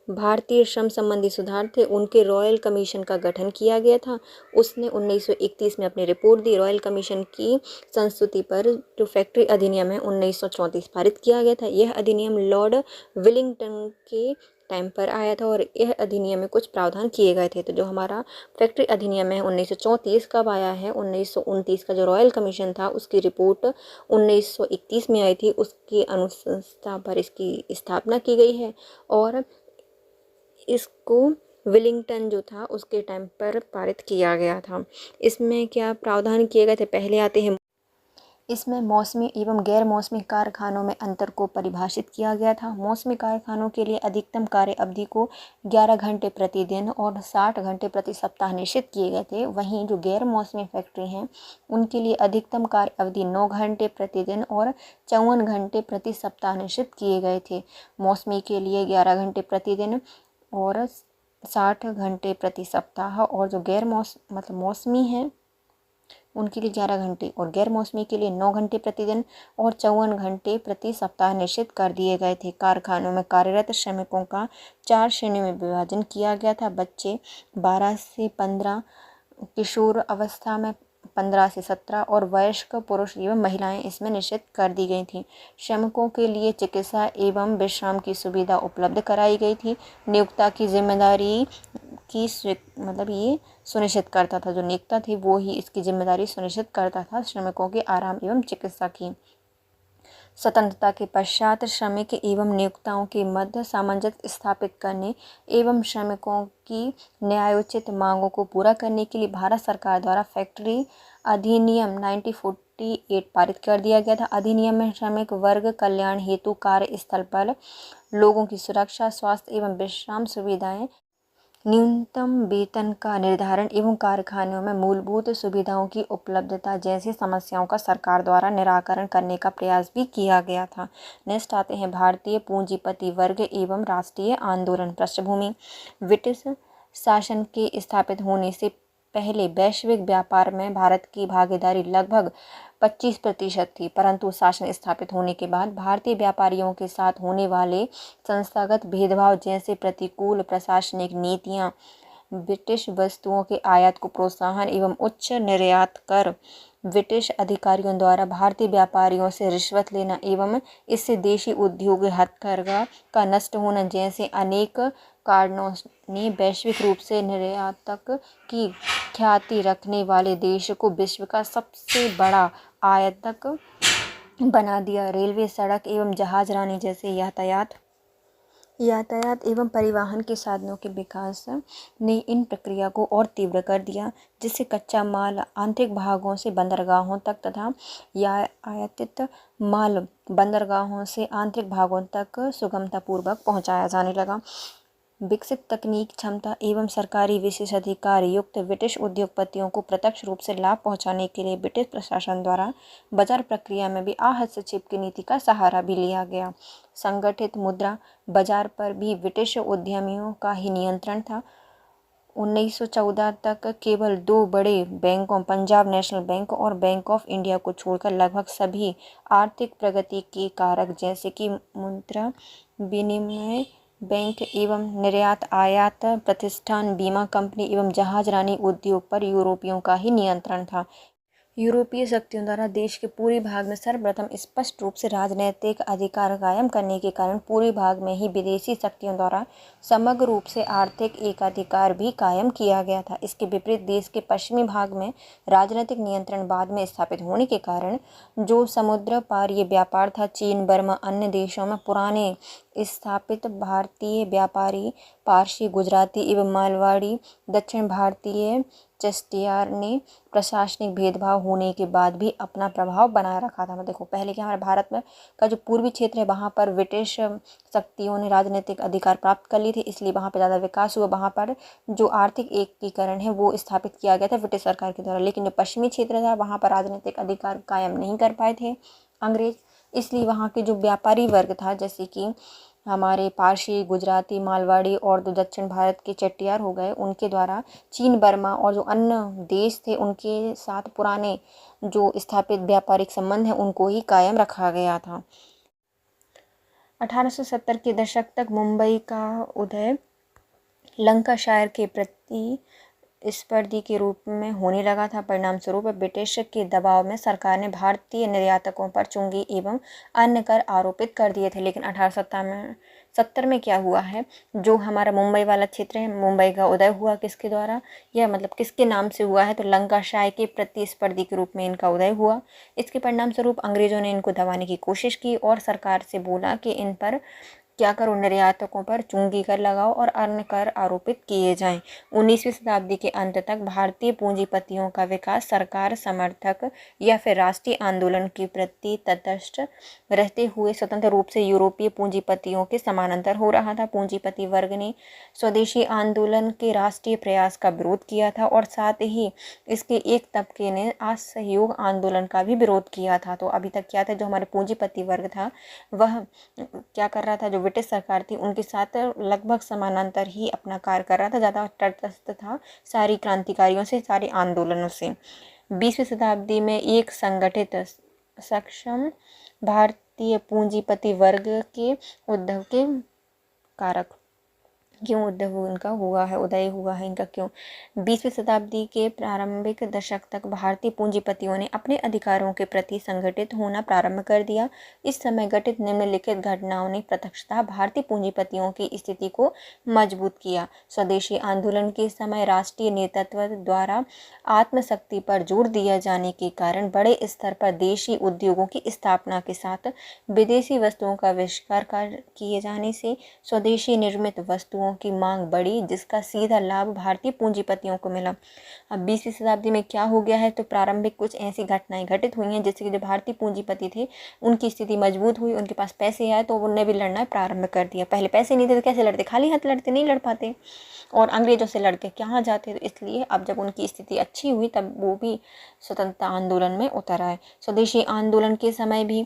भारतीय श्रम संबंधी सुधार थे उनके रॉयल कमीशन का गठन किया गया था। उसने 1931 में अपनी रिपोर्ट दी। रॉयल कमीशन की संस्तुति पर जो फैक्ट्री अधिनियम है 1934 पारित किया गया था। यह अधिनियम लॉर्ड विलिंगटन के टाइम पर आया था, और यह अधिनियम में कुछ प्रावधान किए गए थे। तो जो हमारा फैक्ट्री अधिनियम है 1934 कब आया है, 1929 का जो रॉयल कमीशन था उसकी रिपोर्ट 1931 में आई थी। उसकी अनुशंसा पर इसकी स्थापना की गई है, और इसको विलिंगटन जो था उसके टाइम पर पारित किया गया था। इसमें क्या प्रावधान किए गए थे, पहले आते हैं। इसमें मौसमी एवं गैर मौसमी कारखानों में अंतर को परिभाषित किया गया था। मौसमी कारखानों के लिए अधिकतम कार्य अवधि को 11 घंटे प्रतिदिन और 60 घंटे प्रति सप्ताह निश्चित किए गए थे। वहीं जो गैर मौसमी फैक्ट्री हैं उनके लिए अधिकतम कार्य अवधि 9 घंटे प्रतिदिन और 54 घंटे प्रति सप्ताह निश्चित किए गए थे। मौसमी के लिए 11 घंटे प्रतिदिन और 60 घंटे प्रति सप्ताह, और जो गैर मौसमी हैं उनके लिए 11 घंटे और गैर मौसमी के लिए 9 घंटे प्रतिदिन और 54 घंटे प्रति सप्ताह निश्चित कर दिए गए थे। कारखानों में कार्यरत श्रमिकों का 4 श्रेणियों में विभाजन किया गया था। बच्चे 12 से 15, किशोर अवस्था में 15 से 17 और वयस्क पुरुष एवं महिलाएं इसमें निश्चित कर दी गई थीं। श्रमिकों के लिए चिकित्सा एवं विश्राम की सुविधा उपलब्ध कराई गई थी। नियोक्ता की जिम्मेदारी की ये सुनिश्चित करता था, जो नियोक्ता थी वो ही इसकी जिम्मेदारी सुनिश्चित करता था श्रमिकों के आराम एवं चिकित्सा की। स्वतंत्रता के पश्चात श्रमिक एवं नियोक्ताओं के मध्य सामंजस्य स्थापित करने एवं श्रमिकों की न्यायोचित मांगों को पूरा करने के लिए भारत सरकार द्वारा फैक्ट्री अधिनियम 1958 पारित कर दिया गया था। अधिनियम में श्रमिक वर्ग कल्याण हेतु कार्यस्थल पर लोगों की सुरक्षा, स्वास्थ्य एवं विश्राम सुविधाएं, न्यूनतम वेतन का निर्धारण एवं कारखानों में मूलभूत सुविधाओं की उपलब्धता जैसी समस्याओं का सरकार द्वारा निराकरण करने का प्रयास भी किया गया था। नेक्स्ट आते हैं भारतीय पूंजीपति वर्ग एवं राष्ट्रीय आंदोलन। पृष्ठभूमि: ब्रिटिश शासन के स्थापित होने से पहले वैश्विक व्यापार में भारत की भागीदारी लगभग 25% थी, परंतु शासन स्थापित होने के बाद भारतीय व्यापारियों के साथ होने वाले संस्थागत भेदभाव जैसे प्रतिकूल प्रशासनिक नीतियां, ब्रिटिश वस्तुओं के आयात को प्रोत्साहन एवं उच्च निर्यात कर, ब्रिटिश अधिकारियों द्वारा भारतीय व्यापारियों से रिश्वत लेना एवं इससे देशी उद्योग हथकरघा का नष्ट होना जैसे अनेक कारणों ने वैश्विक रूप से निर्यातक की ख्याति रखने वाले देश को विश्व का सबसे बड़ा आयातक बना दिया। रेलवे, सड़क एवं जहाजरानी जैसे यातायात एवं परिवहन के साधनों के विकास ने इन प्रक्रिया को और तीव्र कर दिया, जिससे कच्चा माल आंतरिक भागों से बंदरगाहों तक तथा आयातित माल बंदरगाहों से आंतरिक भागों तक सुगमतापूर्वक पहुंचाया जाने लगा। विकसित तकनीक, क्षमता एवं सरकारी विशेषाधिकार युक्त ब्रिटिश उद्योगपतियों को प्रत्यक्ष रूप से लाभ पहुंचाने के लिए ब्रिटिश प्रशासन द्वारा बाजार प्रक्रिया में भी हस्तक्षेप की नीति का सहारा भी लिया गया। संगठित मुद्रा बाजार पर भी ब्रिटिश उद्यमियों का ही नियंत्रण था। 1914 तक केवल 2 बड़े बैंकों, पंजाब नेशनल बैंक और बैंक ऑफ इंडिया को छोड़कर लगभग सभी आर्थिक प्रगति के कारक जैसे कि मुद्रा विनिमय बैंक एवं निर्यात आयात प्रतिष्ठान, बीमा कंपनी एवं जहाजरानी उद्योग पर यूरोपियों का ही नियंत्रण था। यूरोपीय शक्तियों द्वारा देश के पूर्वी भाग में सर्वप्रथम स्पष्ट रूप से राजनीतिक अधिकार कायम करने के कारण पूर्वी भाग में ही विदेशी शक्तियों द्वारा समग्र रूप से आर्थिक एकाधिकार भी कायम किया गया था। इसके विपरीत देश के पश्चिमी भाग में राजनीतिक नियंत्रण बाद में स्थापित होने के कारण जो समुद्र पार ये व्यापार था, चीन, बर्मा, अन्य देशों में पुराने स्थापित भारतीय व्यापारी, पारसी, गुजराती एवं मालवाड़ी, दक्षिण भारतीय चेस्टियार ने प्रशासनिक भेदभाव होने के बाद भी अपना प्रभाव बनाए रखा था। देखो पहले क्या हमारे भारत में का जो पूर्वी क्षेत्र है वहाँ पर ब्रिटिश शक्तियों ने राजनीतिक अधिकार प्राप्त कर ली थी, इसलिए वहाँ पर ज़्यादा विकास हुआ। वहाँ पर जो आर्थिक एकीकरण है वो स्थापित किया गया था ब्रिटिश सरकार के द्वारा, लेकिन जो पश्चिमी क्षेत्र था वहाँ पर राजनीतिक अधिकार कायम नहीं कर पाए थे अंग्रेज, इसलिए वहाँ के जो व्यापारी वर्ग था जैसे कि हमारे पारसी, गुजराती, मालवाड़ी और जो दक्षिण भारत के चेट्टियार हो गए, उनके द्वारा चीन, बर्मा और जो अन्य देश थे उनके साथ पुराने जो स्थापित व्यापारिक संबंध हैं उनको ही कायम रखा गया था। 1870 के दशक तक मुंबई का उदय लंकाशायर के प्रति स्पर्धी के रूप में होने लगा था। परिणाम स्वरूप ब्रिटिश के दबाव में सरकार ने भारतीय निर्यातकों पर चुंगी एवं अन्य कर आरोपित कर दिए थे। लेकिन 1870 में क्या हुआ है, जो हमारा मुंबई वाला क्षेत्र है, मुंबई का उदय हुआ किसके द्वारा, यह मतलब किसके नाम से हुआ है, तो लंकाशायर के प्रतिस्पर्धी के रूप में इनका उदय हुआ। इसके परिणाम स्वरूप अंग्रेजों ने इनको दबाने की कोशिश की और सरकार से बोला कि इन पर क्या करो, निर्यातकों पर चुंगी कर लगाओ और अन्य कर आरोपित किए जाएं। 19वीं शताब्दी के अंत तक भारतीय पूंजीपतियों का विकास सरकार समर्थक या फिर राष्ट्रीय आंदोलन के प्रति तटस्थ रहते हुए स्वतंत्र रूप से यूरोपीय पूंजीपतियों के समानांतर हो रहा था। पूंजीपति वर्ग ने स्वदेशी आंदोलन के राष्ट्रीय प्रयास का विरोध किया था और साथ ही इसके एक तबके ने असहयोग आंदोलन का भी विरोध किया था। तो अभी तक क्या था, जो हमारे पूंजीपति वर्ग था वह क्या कर रहा था, जो ब्रिटिश सरकार थी उनके साथ लगभग समानांतर ही अपना कार्य कर रहा था, ज़्यादा तटस्थ था सारी क्रांतिकारियों से, सारे आंदोलनों से। 20वीं शताब्दी में एक संगठित सक्षम भारतीय पूंजीपति वर्ग के उद्भव के कारक क्यों उनका हुआ है, उदय हुआ है इनका क्यों। 20वीं शताब्दी के प्रारंभिक दशक तक भारतीय पूंजीपतियों ने अपने अधिकारों के प्रति संगठित होना प्रारंभ कर दिया। इस समय घटित निम्नलिखित घटनाओं ने प्रत्यक्षतः भारतीय पूंजीपतियों की स्थिति को मजबूत किया। स्वदेशी आंदोलन के समय राष्ट्रीय नेतृत्व द्वारा आत्मशक्ति पर जोर दिया जाने के कारण बड़े स्तर पर देशी उद्योगों की स्थापना के साथ विदेशी वस्तुओं का आविष्कार किए जाने से स्वदेशी निर्मित वस्तुओं वस्तुओं की मांग बढ़ी, जिसका सीधा लाभ भारतीय पूंजीपतियों को मिला। अब 20वीं शताब्दी में क्या हो गया है, तो प्रारंभिक कुछ ऐसी घटनाएं घटित हुई हैं जिससे कि जो भारतीय पूंजीपति थे उनकी स्थिति मजबूत हुई, उनके पास पैसे आए तो उन्होंने भी लड़ना प्रारंभ कर दिया। पहले पैसे नहीं थे तो कैसे लड़ते, खाली हाथ लड़ते, नहीं लड़ पाते, और अंग्रेजों से लड़के कहाँ जाते। तो इसलिए अब जब उनकी स्थिति अच्छी हुई तब वो भी स्वतंत्रता आंदोलन में उतर आए। स्वदेशी आंदोलन के समय भी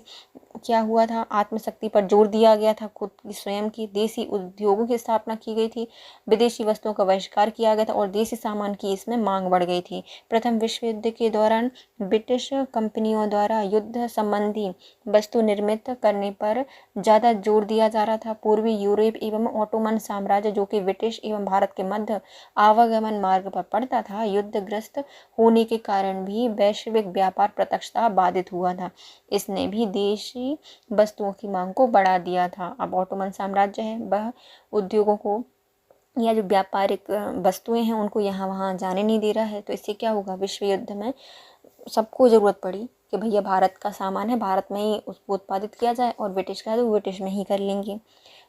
क्या हुआ था, आत्मशक्ति पर जोर दिया गया था, खुद की स्वयं की देसी उद्योगों की स्थापना की गई थी, विदेशी वस्तुओं का बहिष्कार किया गया था और देसी सामान की इसमें मांग बढ़ गई थी। प्रथम विश्व युद्ध के दौरान ब्रिटिश कंपनियों द्वारा युद्ध संबंधी वस्तु निर्मित करने पर ज़्यादा जोर दिया जा रहा था। पूर्वी यूरोप एवं ऑटोमन साम्राज्य, जो कि ब्रिटिश एवं भारत के मध्य आवागमन मार्ग पर पड़ता था, युद्धग्रस्त होने के कारण भी वैश्विक व्यापार प्रत्यक्षतः बाधित हुआ था। इसने भी देशी वस्तुओं की मांग को बढ़ा दिया था। अब ऑटोमन साम्राज्य है वह उद्योगों को या जो व्यापारिक वस्तुएं हैं उनको यहाँ वहाँ जाने नहीं दे रहा है। तो इससे क्या होगा, विश्व युद्ध में सबको ज़रूरत पड़ी कि भैया भारत का सामान है, भारत में ही उसको उत्पादित किया जाए, और ब्रिटिश का है तो ब्रिटिश में ही कर लेंगे।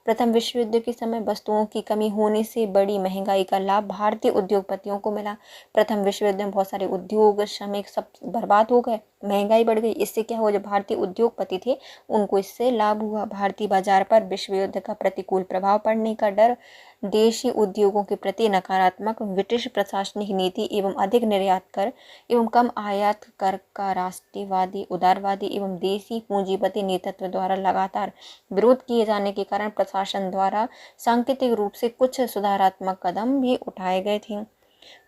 प्रथम विश्व युद्ध के समय वस्तुओं की कमी होने से बड़ी महंगाई का लाभ भारतीय उद्योगपतियों को मिला। प्रथम विश्व युद्ध में बहुत सारे उद्योग, श्रमिक सब बर्बाद हो गए, महंगाई बढ़ गई। इससे क्या हुआ, जो भारतीय उद्योगपति थे उनको इससे लाभ हुआ। भारतीय बाजार पर विश्व युद्ध का प्रतिकूल प्रभाव पड़ने का डर, देशी उद्योगों के प्रति नकारात्मक ब्रिटिश प्रशासनिक नीति एवं अधिक निर्यात कर एवं कम आयात कर का राष्ट्रवादी, उदारवादी एवं देसी पूंजीपति नेतृत्व द्वारा लगातार विरोध किए जाने के कारण प्रशासन द्वारा सांकेतिक रूप से कुछ सुधारात्मक कदम भी उठाए गए थे।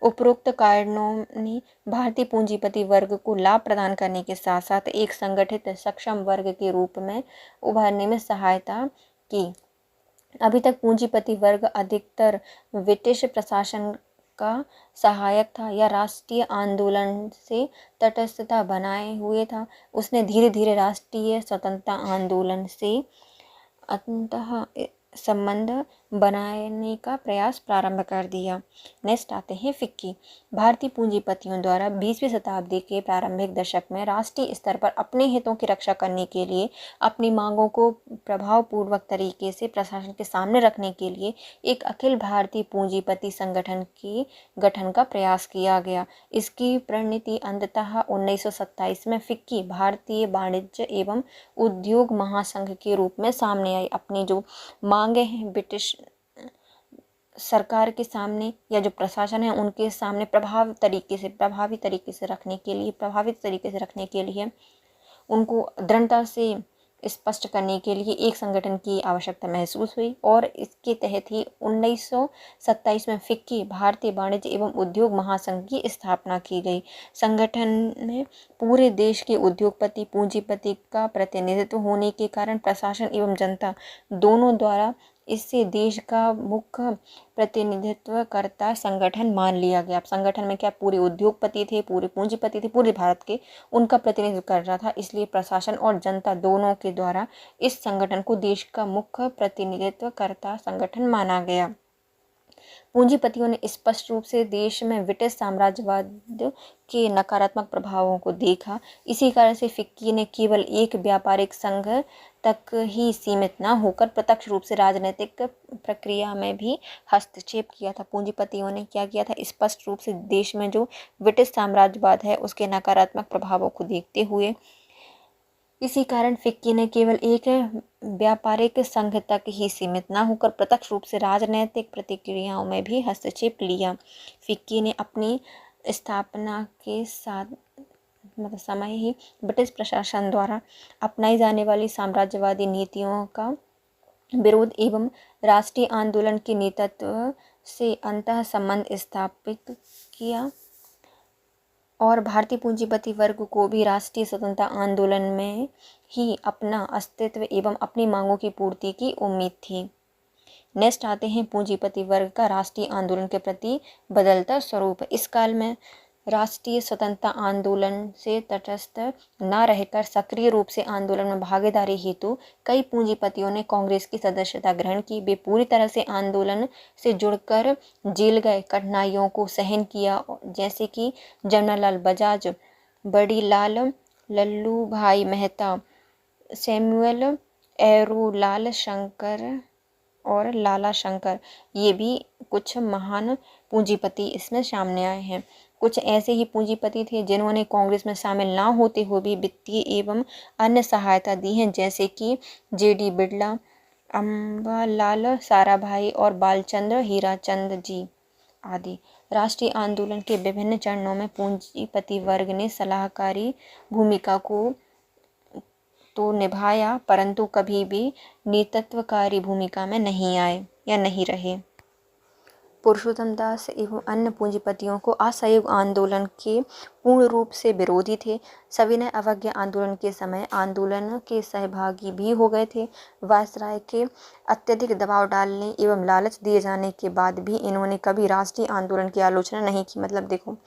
उपरोक्त कारणों ने भारतीय पूंजीपति वर्ग को लाभ प्रदान करने के साथ साथ एक संगठित सक्षम वर्ग के रूप में उभरने में सहायता की। अभी तक पूंजीपति वर्ग अधिकतर ब्रिटिश प्रशासन का सहायक था या राष्ट्रीय आंदोलन से तटस्थता बनाए हुए था। उसने धीरे धीरे राष्ट्रीय स्वतंत्रता आंदोलन से अंततः संबंध बनाने का प्रयास प्रारंभ कर दिया। नेक्स्ट आते हैं फिक्की। भारतीय पूंजीपतियों द्वारा 20वीं शताब्दी के प्रारंभिक दशक में राष्ट्रीय स्तर पर अपने हितों की रक्षा करने के लिए, अपनी मांगों को प्रभावपूर्वक तरीके से प्रशासन के सामने रखने के लिए एक अखिल भारतीय पूंजीपति संगठन के गठन का प्रयास किया गया। इसकी परिणति अंततः 1927 में फिक्की, भारतीय वाणिज्य एवं उद्योग महासंघ के रूप में सामने आई। अपनी जो मांगे हैं ब्रिटिश सरकार के सामने या जो प्रशासन है उनके सामने प्रभावित तरीके से रखने के लिए उनको दृढ़ता से स्पष्ट करने के लिए एक संगठन की आवश्यकता महसूस हुई और इसके तहत ही 1927 में फिक्की, भारतीय वाणिज्य एवं उद्योग महासंघ की स्थापना की गई। संगठन में पूरे देश के उद्योगपति, पूंजीपति का प्रतिनिधित्व होने के कारण प्रशासन एवं जनता दोनों द्वारा इससे देश का मुख्य प्रतिनिधित्वकर्ता संगठन मान लिया गया। अब संगठन में क्या पूरे उद्योगपति थे, पूरे पूंजीपति थे, पूरे भारत के, उनका प्रतिनिधित्व कर रहा था। इसलिए प्रशासन और जनता दोनों के द्वारा इस संगठन को देश का मुख्य प्रतिनिधित्वकर्ता संगठन माना गया। पूंजीपतियों ने स्पष्ट रूप से देश में ब्रिटिश साम्राज्यवाद के नकारात्मक प्रभावों को देखा। इसी कारण से फिक्की ने केवल एक व्यापारिक संघ तक ही सीमित न होकर प्रत्यक्ष रूप से राजनीतिक प्रक्रिया में भी हस्तक्षेप किया था। पूंजीपतियों ने क्या किया था, स्पष्ट रूप से देश में जो ब्रिटिश साम्राज्यवाद है उसके नकारात्मक प्रभावों को देखते हुए इसी कारण फिक्की ने केवल एक व्यापारिक संघ तक ही सीमित न होकर प्रत्यक्ष रूप से राजनीतिक प्रतिक्रियाओं में भी हस्तक्षेप लिया। फिक्की ने अपनी स्थापना के साथ समय ही ब्रिटिश प्रशासन द्वारा अपनाई जाने वाली साम्राज्यवादी नीतियों का विरोध एवं राष्ट्रीय आंदोलन के नेतृत्व से अंतः संबंध स्थापित किया और भारतीय पूंजीपति वर्ग को भी राष्ट्रीय स्वतंत्रता आंदोलन में ही अपना अस्तित्व एवं अपनी मांगों की पूर्ति की उम्मीद थी। नेक्स्ट आते हैं पूंजीपति वर्ग का राष्ट्रीय आंदोलन के प्रति बदलता स्वरूप। इस काल में राष्ट्रीय स्वतंत्रता आंदोलन से तटस्थ न रहकर सक्रिय रूप से आंदोलन में भागीदारी हेतु कई पूंजीपतियों ने कांग्रेस की सदस्यता ग्रहण की। वे पूरी तरह से आंदोलन से जुड़कर जेल गए, कठिनाइयों को सहन किया, जैसे कि जमनालाल बजाज, बड़ीलाल लल्लू भाई मेहता, सैमुअल एरोलाल शंकर और लाला शंकर, ये भी कुछ महान पूंजीपति इसमें सामने आए हैं। कुछ ऐसे ही पूंजीपति थे जिन्होंने कांग्रेस में शामिल ना होते हुए भी वित्तीय एवं अन्य सहायता दी है, जैसे कि जेडी बिड़ला, अम्बालाल साराभाई और बालचंद्र हीराचंद जी आदि। राष्ट्रीय आंदोलन के विभिन्न चरणों में पूंजीपति वर्ग ने सलाहकारी भूमिका को तो निभाया, परंतु कभी भी नेतृत्वकारी भूमिका में नहीं आए या नहीं रहे। पुरुषोत्तम दास एवं अन्य पूंजीपतियों को असहयोग आंदोलन के पूर्ण रूप से विरोधी थे। सविनय अवज्ञा आंदोलन के समय आंदोलन के सहभागी भी हो गए थे। वायसराय के अत्यधिक दबाव डालने एवं लालच दिए जाने के बाद भी इन्होंने कभी राष्ट्रीय आंदोलन की आलोचना नहीं की। मतलब देखो,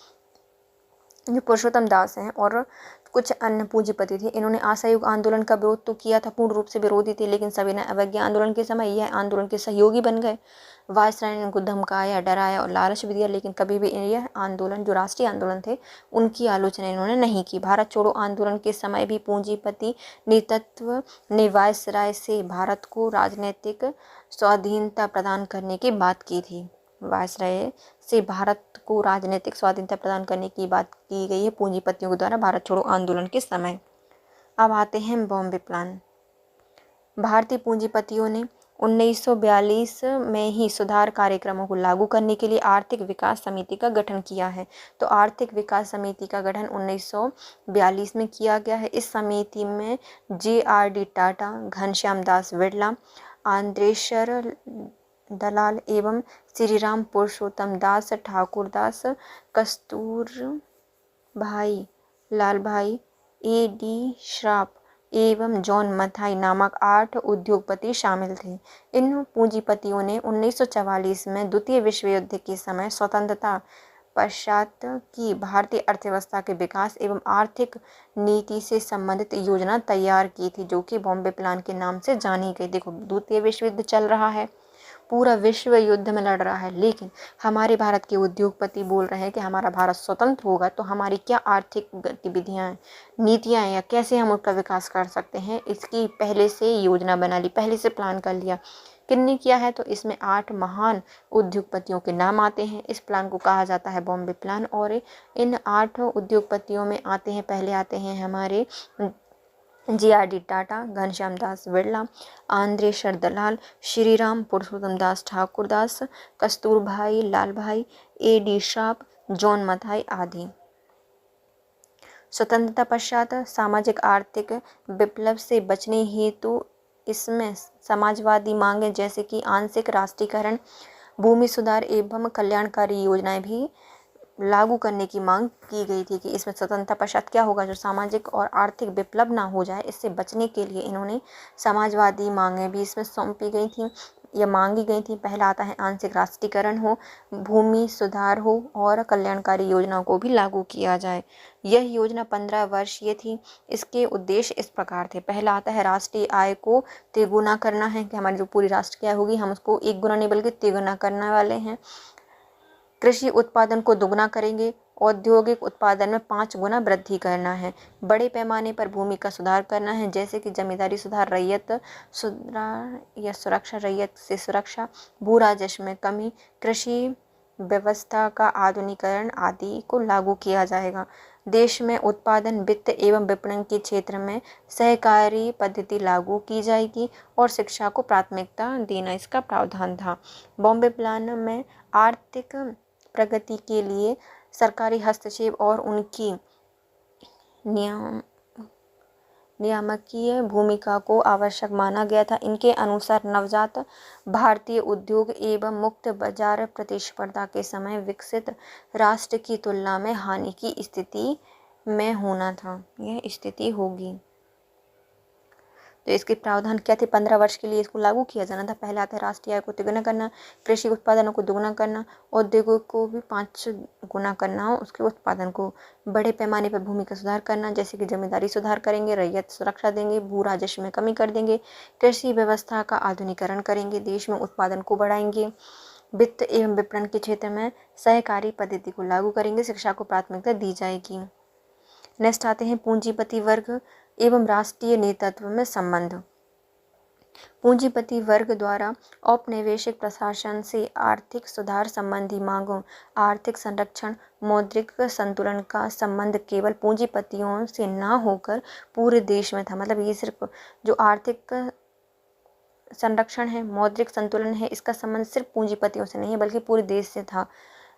जो पुरुषोत्तम दास हैं और कुछ अन्य पूंजीपति थे, इन्होंने असहयोग आंदोलन का विरोध तो किया था, पूर्ण रूप से विरोधी थे, लेकिन सविनय अवज्ञा आंदोलन के समय यह आंदोलन के सहयोगी बन गए। वायसराय ने इनको धमकाया, डराया और लालच भी दिया, लेकिन कभी भी यह आंदोलन, जो राष्ट्रीय आंदोलन थे, उनकी आलोचना इन्होंने नहीं की। भारत छोड़ो आंदोलन के समय भी पूंजीपति नेतृत्व ने वायसराय से भारत को राजनीतिक स्वाधीनता प्रदान करने की बात की थी। वायसराय से भारत को राजनीतिक स्वाधीनता प्रदान करने की बात की गई है पूंजीपतियों के द्वारा भारत छोड़ो आंदोलन के समय। अब आते हैं बॉम्बे प्लान। भारतीय पूंजीपतियों ने 1942 में ही सुधार कार्यक्रमों को लागू करने के लिए आर्थिक विकास समिति का गठन किया है। तो आर्थिक विकास समिति का गठन 1942 में किया गया है। इस समिति में JRD टाटा, घनश्याम दास बिड़ला, आंद्रेशर दलाल एवं श्रीराम पुरुषोत्तम दास, ठाकुर दास, कस्तूरभाई, लालभाई, AD श्राफ एवं जॉन मथाई नामक 8 उद्योगपति शामिल थे। इन पूंजीपतियों ने 1944 में द्वितीय विश्व युद्ध के समय स्वतंत्रता पश्चात की भारतीय अर्थव्यवस्था के विकास एवं आर्थिक नीति से संबंधित योजना तैयार की थी, जो कि बॉम्बे प्लान के नाम से जानी गई। देखो, द्वितीय विश्व युद्ध चल रहा है, पूरा विश्व युद्ध में लड़ रहा है, लेकिन हमारे भारत के उद्योगपति बोल रहे हैं कि हमारा भारत स्वतंत्र होगा तो हमारी क्या आर्थिक गतिविधियां, नीतियां या कैसे हम उसका विकास कर सकते हैं, इसकी पहले से योजना बना ली, पहले से प्लान कर लिया। किन्ने किया है? तो इसमें 8 महान उद्योगपतियों के नाम आते हैं। इस प्लान को कहा जाता है बॉम्बे प्लान। और इन 8 उद्योगपतियों में आते हैं, पहले आते हैं हमारे JRD टाटा, घनश्याम दास बिड़ला, आंद्रेशर दलाल, श्रीराम पुरुषोत्तम दास, ठाकुर दास, कस्तूरभाई, लालभाई, AD श्राफ, जॉन मथाई आदि। स्वतंत्रता पश्चात सामाजिक आर्थिक विप्लव से बचने हेतु इसमें समाजवादी मांगे जैसे कि आंशिक राष्ट्रीयकरण, भूमि सुधार एवं कल्याणकारी योजनाएं भी लागू करने की मांग की गई थी। कि इसमें स्वतंत्रता पश्चात क्या होगा, जो सामाजिक और आर्थिक विप्लव ना हो जाए, इससे बचने के लिए इन्होंने समाजवादी मांगें भी इसमें सौंपी गई थी या मांगी गई थी। पहला आता है आंशिक राष्ट्रीयकरण हो, भूमि सुधार हो और कल्याणकारी योजनाओं को भी लागू किया जाए। यह योजना 15 वर्षीय थी। इसके उद्देश्य इस प्रकार थे। पहला आता है राष्ट्रीय आय को तिगुना करना है, कि हमारी जो पूरी राष्ट्रीय आय होगी हम उसको 1 गुना नहीं बल्कि तिगुना करने वाले हैं। कृषि उत्पादन को दोगुना करेंगे, औद्योगिक उत्पादन में 5 गुना वृद्धि करना है, बड़े पैमाने पर भूमि का सुधार करना है, जैसे कि जमींदारी सुधार, रैयत सुधार या सुरक्षा, रैयत से सुरक्षा, भू राजस्व में कमी, कृषि व्यवस्था का आधुनिकीकरण आदि को लागू किया जाएगा। देश में उत्पादन, वित्त एवं विपणन के क्षेत्र में सहकारी पद्धति लागू की जाएगी और शिक्षा को प्राथमिकता देना इसका प्रावधान था। बॉम्बे प्लान में आर्थिक प्रगति के लिए सरकारी हस्तक्षेप और उनकी नियामकीय भूमिका को आवश्यक माना गया था। इनके अनुसार नवजात भारतीय उद्योग एवं मुक्त बाजार प्रतिस्पर्धा के समय विकसित राष्ट्र की तुलना में हानि की स्थिति में होना था। यह स्थिति होगी। तो इसके प्रावधान क्या थे? 15 वर्ष के लिए इसको लागू किया जाना था। पहला आता है राष्ट्रीय आय को तिगुना करना, कृषि उत्पादनों को दोगुना करना, औद्योगों को भी 5 गुना करना, उसके उत्पादन को, बड़े पैमाने पर भूमि का सुधार करना, जैसे कि जमींदारी सुधार करेंगे, रैयत सुरक्षा देंगे, भू राजस्व में कमी कर देंगे, कृषि व्यवस्था का आधुनिकीकरण करेंगे, देश में उत्पादन को बढ़ाएंगे, वित्त एवं विपणन के क्षेत्र में सहकारी पद्धति को लागू करेंगे, शिक्षा को प्राथमिकता दी जाएगी। नेक्स्ट आते हैं पूंजीपति वर्ग एवं राष्ट्रीय नेतृत्व में संबंध। पूंजीपति वर्ग द्वारा औपनिवेशिक प्रशासन से आर्थिक सुधार संबंधी मांगों, आर्थिक संरक्षण, मौद्रिक संतुलन का संबंध केवल पूंजीपतियों से न होकर पूरे देश में था। मतलब ये सिर्फ जो आर्थिक संरक्षण है, मौद्रिक संतुलन है, इसका संबंध सिर्फ पूंजीपतियों से नहीं है बल्कि पूरे देश से था।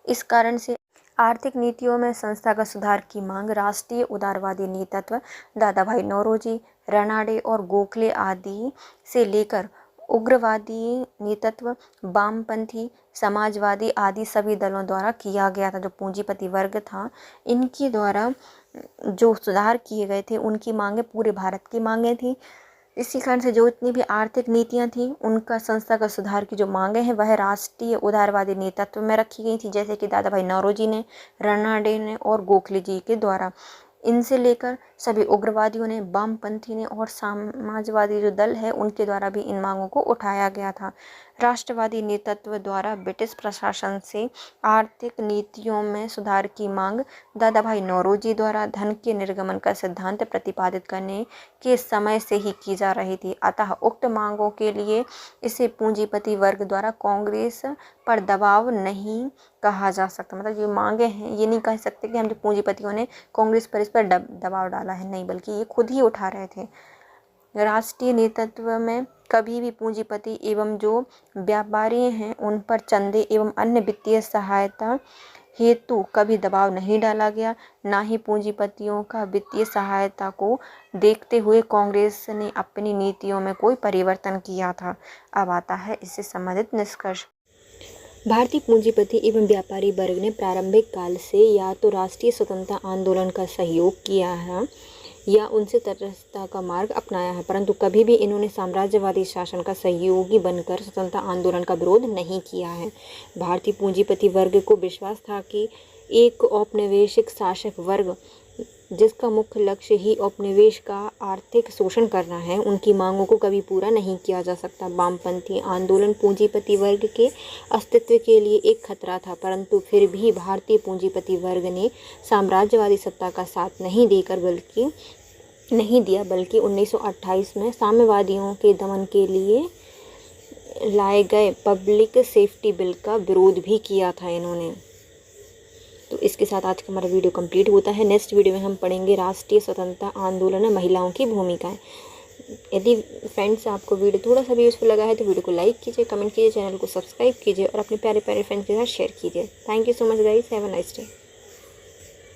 इस कारण से आर्थिक नीतियों में संस्थागत सुधार की मांग राष्ट्रीय उदारवादी नेतृत्व दादाभाई नौरोजी, रनाडे और गोखले आदि से लेकर उग्रवादी नेतृत्व, वामपंथी, समाजवादी आदि सभी दलों द्वारा किया गया था। जो पूंजीपति वर्ग था, इनके द्वारा जो सुधार किए गए थे, उनकी मांगें पूरे भारत की मांगें थी। इसी कारण से जो इतनी भी आर्थिक नीतियां थी, उनका संस्थागत सुधार की जो मांगें हैं वह राष्ट्रीय उदारवादी नेतृत्व में रखी गई थी, जैसे कि दादाभाई नौरोजी ने, रनाडे ने और गोखले जी के द्वारा। इनसे लेकर सभी उग्रवादियों ने, वामपंथी ने और समाजवादी जो दल है उनके द्वारा भी इन मांगों को उठाया गया था। राष्ट्रवादी नेतृत्व द्वारा ब्रिटिश प्रशासन से आर्थिक नीतियों में सुधार की मांग दादाभाई नौरोजी द्वारा धन के निर्गमन का सिद्धांत प्रतिपादित करने के समय से ही की जा रही थी। अतः उक्त मांगों के लिए इसे पूंजीपति वर्ग द्वारा कांग्रेस पर दबाव नहीं कहा जा सकता। मतलब ये मांगे हैं, ये नहीं कह सकते कि हम जो पूंजीपतियों ने कांग्रेस पर इस पर दबाव डाला है, नहीं, बल्कि ये खुद ही उठा रहे थे। राष्ट्रीय नेतृत्व में कभी भी पूंजीपति एवं जो व्यापारी हैं उन पर चंदे एवं अन्य वित्तीय सहायता हेतु कभी दबाव नहीं डाला गया, ना ही पूंजीपतियों का वित्तीय सहायता को देखते हुए कांग्रेस ने अपनी नीतियों में कोई परिवर्तन किया था। अब आता है इससे संबंधित निष्कर्ष। भारतीय पूंजीपति एवं व्यापारी वर्ग ने प्रारंभिक काल से या तो राष्ट्रीय स्वतंत्रता आंदोलन का सहयोग किया है या उनसे तटस्थता का मार्ग अपनाया है, परंतु कभी भी इन्होंने साम्राज्यवादी शासन का सहयोगी बनकर स्वतंत्रता आंदोलन का विरोध नहीं किया है। भारतीय पूंजीपति वर्ग को विश्वास था कि एक औपनिवेशिक शासक वर्ग जिसका मुख्य लक्ष्य ही औपनिवेश का आर्थिक शोषण करना है, उनकी मांगों को कभी पूरा नहीं किया जा सकता। वामपंथी आंदोलन पूंजीपति वर्ग के अस्तित्व के लिए एक खतरा था, परंतु फिर भी भारतीय पूंजीपति वर्ग ने साम्राज्यवादी सत्ता का साथ नहीं दिया, बल्कि 1928 में साम्यवादियों के दमन के लिए लाए गए पब्लिक सेफ्टी बिल का विरोध भी किया था इन्होंने। तो इसके साथ आज का हमारा वीडियो कंप्लीट होता है। नेक्स्ट वीडियो में हम पढ़ेंगे राष्ट्रीय स्वतंत्रता आंदोलन में महिलाओं की भूमिकाएं। यदि फ्रेंड्स आपको वीडियो थोड़ा सा भी यूज़फुल लगा है तो वीडियो को लाइक कीजिए, कमेंट कीजिए, चैनल को सब्सक्राइब कीजिए और अपने प्यारे प्यारे फ्रेंड्स के साथ शेयर कीजिए। Thank you so much guys, have a nice day.